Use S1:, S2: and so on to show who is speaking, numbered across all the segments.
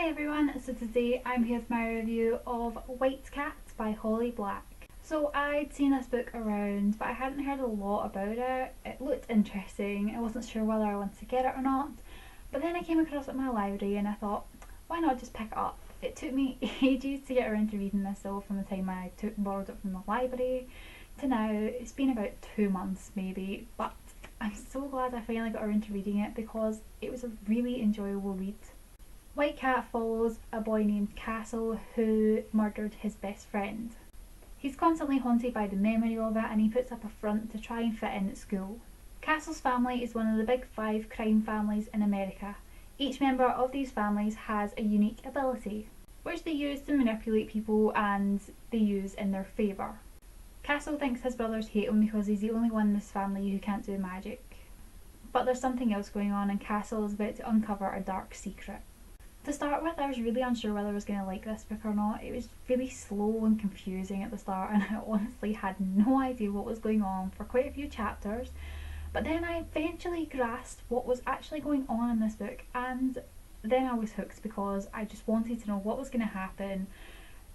S1: Hi everyone, so today I'm here with my review of White Cat by Holly Black. So I'd seen this book around but I hadn't heard a lot about it. It looked interesting, I wasn't sure whether I wanted to get it or not, but then I came across it in my library and I thought, why not just pick it up? It took me ages to get around to reading this though, from the time I borrowed it from the library to now. It's been about 2 months maybe, but I'm so glad I finally got around to reading it because it was a really enjoyable read. White Cat follows a boy named Castle who murdered his best friend. He's constantly haunted by the memory of it and he puts up a front to try and fit in at school. Castle's family is one of the big 5 crime families in America. Each member of these families has a unique ability, which they use to manipulate people and they use in their favour. Castle thinks his brothers hate him because he's the only one in this family who can't do magic. But there's something else going on and Castle is about to uncover a dark secret. To start with, I was really unsure whether I was going to like this book or not. It was really slow and confusing at the start and I honestly had no idea what was going on for quite a few chapters. But then I eventually grasped what was actually going on in this book and then I was hooked because I just wanted to know what was going to happen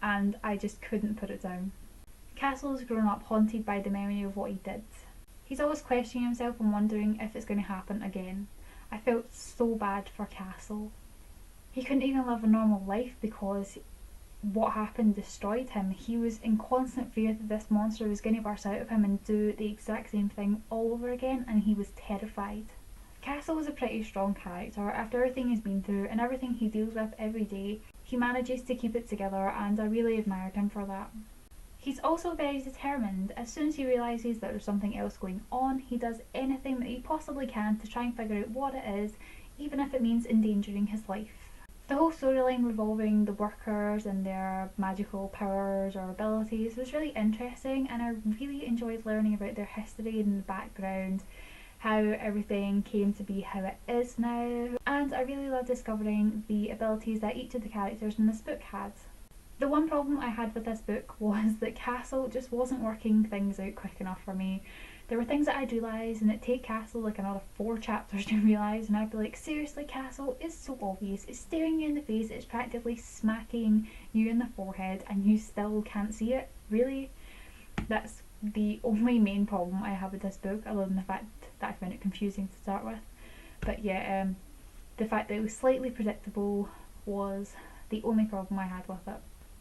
S1: and I just couldn't put it down. Castle's grown up haunted by the memory of what he did. He's always questioning himself and wondering if it's going to happen again. I felt so bad for Castle. He couldn't even live a normal life because what happened destroyed him. He was in constant fear that this monster was going to burst out of him and do the exact same thing all over again, and he was terrified. Castle was a pretty strong character. After everything he's been through and everything he deals with every day, he manages to keep it together and I really admired him for that. He's also very determined. As soon as he realises that there's something else going on, he does anything that he possibly can to try and figure out what it is, even if it means endangering his life. The whole storyline revolving the workers and their magical powers or abilities was really interesting and I really enjoyed learning about their history and the background, how everything came to be how it is now, and I really loved discovering the abilities that each of the characters in this book had. The one problem I had with this book was that Castle just wasn't working things out quick enough for me. There were things that I'd realise and it'd take Castle like another 4 chapters to realise and I'd be like, seriously Castle, it's so obvious, it's staring you in the face, it's practically smacking you in the forehead and you still can't see it? Really? That's the only main problem I have with this book, other than the fact that I found it confusing to start with. But yeah, the fact that it was slightly predictable was the only problem I had with it.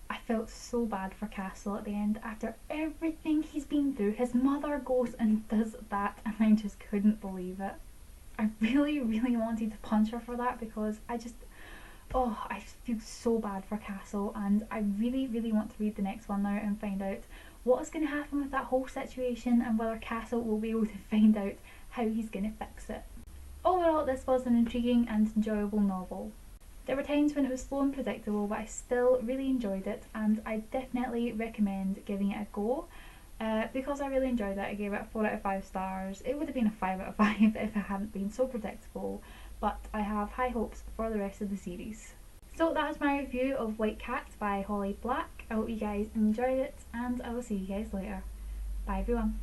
S1: I felt so bad for Castle at the end. After everything he's been through, his mother goes and does that and I just couldn't believe it. I really wanted to punch her for that because I feel so bad for Castle and I really want to read the next one now and find out what is going to happen with that whole situation and whether Castle will be able to find out how he's going to fix it. Overall, this was an intriguing and enjoyable novel. There were times when it was slow and predictable, but I still really enjoyed it and I definitely recommend giving it a go because I really enjoyed it. I gave it 4 out of 5 stars. It would have been a 5 out of 5 if it hadn't been so predictable, but I have high hopes for the rest of the series. So that was my review of White Cat by Holly Black. I hope you guys enjoyed it and I will see you guys later. Bye everyone.